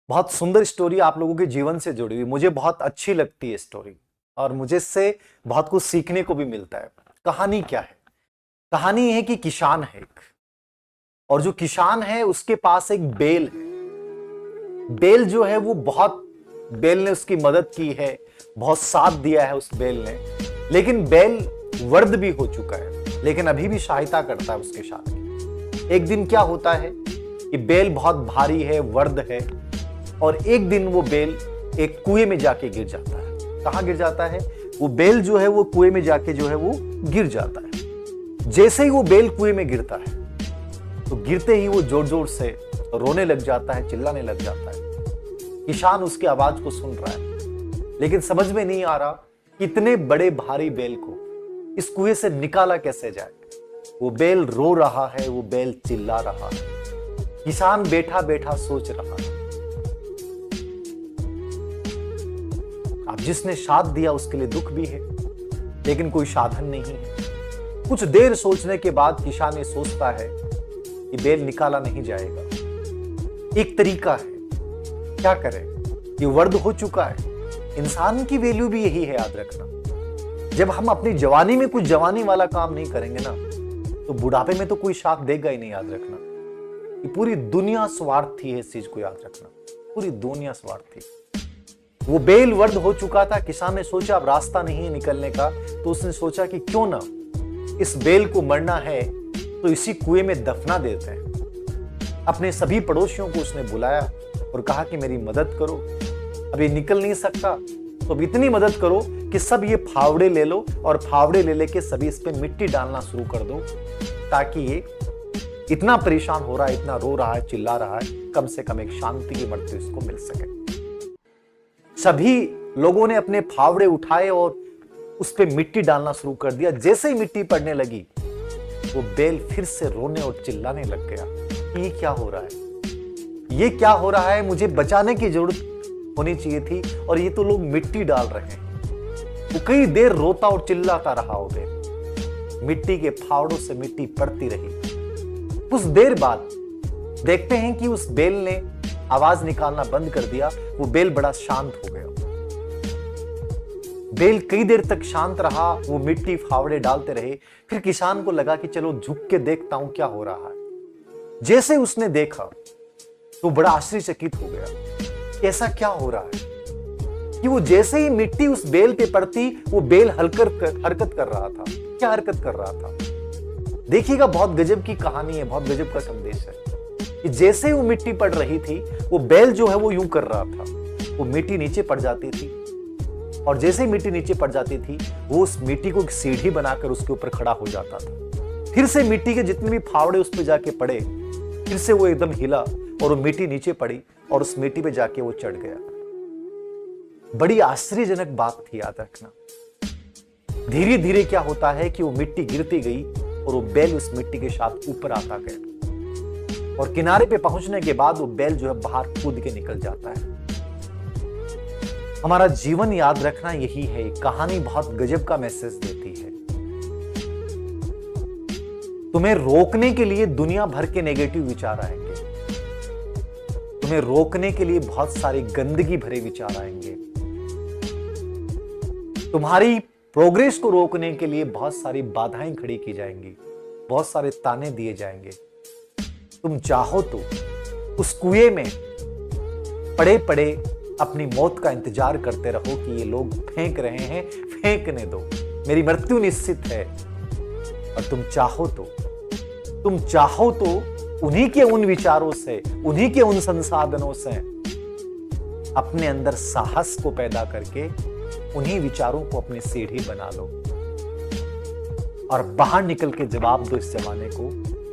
बहुत सुंदर स्टोरी आप लोगों के जीवन से जुड़ी हुई, मुझे बहुत अच्छी लगती है स्टोरी और मुझे इससे बहुत कुछ सीखने को भी मिलता है। कहानी क्या है? कहानी है कि किसान है एक, और जो किसान है उसके पास एक बैल है। बैल जो है वो बहुत, बैल ने उसकी मदद की है, बहुत साथ दिया है उस बैल ने, लेकिन बैल वर्द भी हो चुका है, लेकिन अभी भी सहायता करता है उसके साथ। एक दिन क्या होता है कि बैल बहुत भारी है, वर्द है, और एक दिन वो बैल एक कुएं में जाके गिर जाता है। कहां गिर जाता है? वो बैल जो है वो कुएं में जाके जो है वो गिर जाता है। जैसे ही वो बैल कुएं में गिरता है तो गिरते ही वो जोर जोर से रोने लग जाता है, चिल्लाने लग जाता है। किसान उसकी आवाज को सुन रहा है, लेकिन समझ में नहीं आ रहा कि इतने बड़े भारी बैल को इस कुएं से निकाला कैसे जाए। वो बैल रो रहा है, वो बैल चिल्ला रहा है। किसान बैठा बैठा सोच रहा है, अब जिसने साथ दिया उसके लिए दुख भी है, लेकिन कोई साधन नहीं है। कुछ देर सोचने के बाद किसान ये सोचता है कि बैल निकाला नहीं जाएगा। एक तरीका है, क्या करें? ये वर्द हो चुका है। इंसान की वैल्यू भी यही है, याद रखना। जब हम अपनी जवानी में कुछ जवानी वाला काम नहीं करेंगे ना, तो बुढ़ापे में तो कोई साथ देगा ही नहीं, याद रखना। ये पूरी दुनिया स्वार्थी है, इस चीज को याद रखना। पूरी दुनिया स्वार्थी। वो बैल वर्द हो चुका था। किसान ने सोचा अब रास्ता नहीं है निकलने का, तो उसने सोचा कि क्यों ना इस बैल को मरना है तो इसी कुएं में दफना देते हैं। अपने सभी पड़ोसियों को उसने बुलाया और कहा कि मेरी मदद करो, अब ये निकल नहीं सकता, तो अब इतनी मदद करो कि सब ये फावड़े ले लो और फावड़े ले लेके सभी इस पे मिट्टी डालना शुरू कर दो, ताकि ये इतना परेशान हो रहा है, इतना रो रहा है, चिल्ला रहा है, कम से कम एक शांति की मृत्यु इसको मिल सके। सभी लोगों ने अपने फावड़े उठाए और उस पे मिट्टी डालना शुरू कर दिया। जैसे ही मिट्टी पड़ने लगी, वो बैल फिर से रोने और चिल्लाने लग गया कि ये क्या हो रहा है, ये क्या हो रहा है, मुझे बचाने की जरूरत होनी चाहिए थी और ये तो लोग मिट्टी डाल रहे हैं। वो कई देर रोता और चिल्लाता रहा हो बैल। मिट्टी के फावड़ों से मिट्टी पड़ती रही। कुछ देर बाद देखते हैं कि उस बैल ने आवाज निकालना बंद कर दिया। वो बैल बड़ा शांत हो गया। बैल कई देर तक शांत रहा, वो मिट्टी फावड़े डालते रहे। फिर किसान को लगा कि चलो झुक के देखता हूं क्या हो रहा है। जैसे उसने देखा तो बड़ा आश्चर्यचकित हो गया। ऐसा क्या हो रहा है कि वो जैसे ही मिट्टी उस बैल पे पड़ती, वो बैल हरकत कर रहा था। क्या हरकत कर रहा था? देखिएगा, बहुत गजब की कहानी है, बहुत गजब का संदेश है कि जैसे ही वो मिट्टी पड़ रही थी, वो बैल जो है वो यूं कर रहा था। वो मिट्टी नीचे पड़ जाती थी, और जैसे ही मिट्टी नीचे पड़ जाती थी, वो उस मिट्टी को एक सीढ़ी बनाकर उसके ऊपर खड़ा हो जाता था। फिर से मिट्टी के जितने भी फावड़े उस पर जाके पड़े, फिर से वो एकदम हिला और वो मिट्टी नीचे पड़ी और उस मिट्टी पे जाके वो चढ़ गया। बड़ी आश्चर्यजनक बात थी, याद रखना। धीरे धीरे क्या होता है कि वो मिट्टी गिरती गई और वो बैल उस मिट्टी के साथ ऊपर आता गया, और किनारे पे पहुंचने के बाद वो बैल जो है बाहर कूद के निकल जाता है। हमारा जीवन, याद रखना, यही है। कहानी बहुत गजब का मैसेज देती है। तुम्हें रोकने के लिए दुनिया भर के नेगेटिव विचार आएंगे। तुम्हें रोकने के लिए बहुत सारी गंदगी भरे विचार आएंगे। तुम्हारी प्रोग्रेस को रोकने के लिए बहुत सारी बाधाएं खड़ी की जाएंगी, बहुत सारे ताने दिए जाएंगे। तुम चाहो तो उस कुएं में पड़े पड़े अपनी मौत का इंतजार करते रहो कि ये लोग फेंक रहे हैं, फेंकने दो, मेरी मृत्यु निश्चित है। और तुम चाहो तो उन्हीं के उन विचारों से, उन्हीं के उन संसाधनों से अपने अंदर साहस को पैदा करके उन्हीं विचारों को अपनी सीढ़ी बना लो और बाहर निकल के जवाब दो इस जमाने को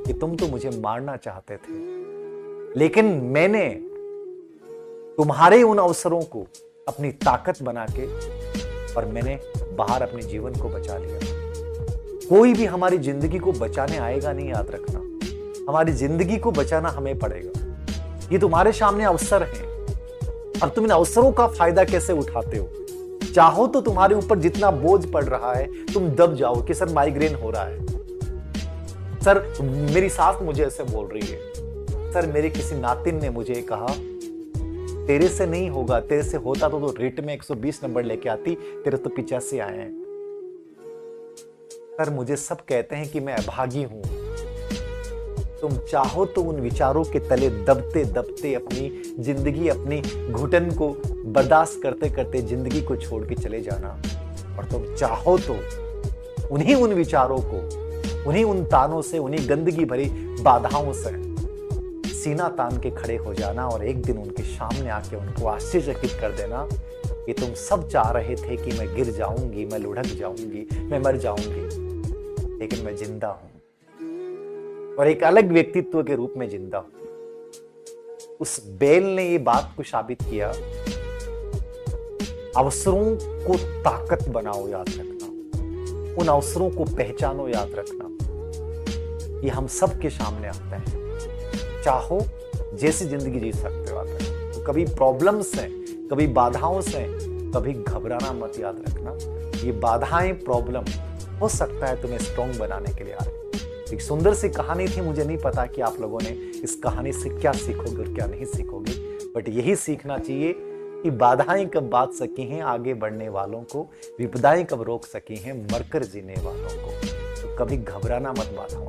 कि तुम तो मुझे मारना चाहते थे, लेकिन मैंने तुम्हारे उन अवसरों को अपनी ताकत बना के और मैंने बाहर अपने जीवन को बचा लिया। कोई भी हमारी जिंदगी को बचाने आएगा नहीं, याद रखना। हमारी जिंदगी को बचाना हमें पड़ेगा। ये तुम्हारे सामने अवसर हैं, अब तुम इन अवसरों का फायदा कैसे उठाते हो? चाहो तो तुम्हारे ऊपर जितना बोझ पड़ रहा है तुम दब जाओ कि सर माइग्रेन हो रहा है, सर मेरी सास मुझे ऐसे बोल रही है, सर मेरे किसी नातिन ने मुझे कहा तेरे से नहीं होगा, तेरे से होता तो रेट में 120 नंबर लेके आती, तेरे तो 85 आए हैं। पर मुझे सब कहते हैं कि मैं अभागी हूं। तुम चाहो तो उन विचारों के तले दबते दबते अपनी जिंदगी, अपनी घुटन को बर्दाश्त करते करते जिंदगी को छोड़ के चले जाना। और तुम चाहो तो उन विचारों को, उन तानों से, उन्हीं गंदगी भरी बाधाओं से सीना तान के खड़े हो जाना और एक दिन उनके सामने आके उनको आश्चर्यचकित कर देना कि तुम सब चाह रहे थे कि मैं गिर जाऊंगी, मैं लुढ़क जाऊंगी, मैं मर जाऊंगी, लेकिन मैं जिंदा हूं और एक अलग व्यक्तित्व के रूप में जिंदा हूं। उस बेल ने ये बात को साबित किया, अवसरों को ताकत बनाओ, याद रखना, उन अवसरों को पहचानो, याद रखना। ये हम सबके सामने आता है। चाहो जैसी जिंदगी जी सकते हो, तो कभी प्रॉब्लम से, कभी बाधाओं से, कभी घबराना मत, याद रखना। ये बाधाएं, प्रॉब्लम हो सकता है तुम्हें स्ट्रॉन्ग बनाने के लिए आ रही। एक सुंदर सी कहानी थी, मुझे नहीं पता कि आप लोगों ने इस कहानी से क्या सीखोगे और क्या नहीं सीखोगे, बट यही सीखना चाहिए कि बाधाएं कब बात सकी हैं आगे बढ़ने वालों को, विपदाएं कब रोक सकी हैं मरकर जीने वालों को। तो कभी घबराना मत बाधाओं से।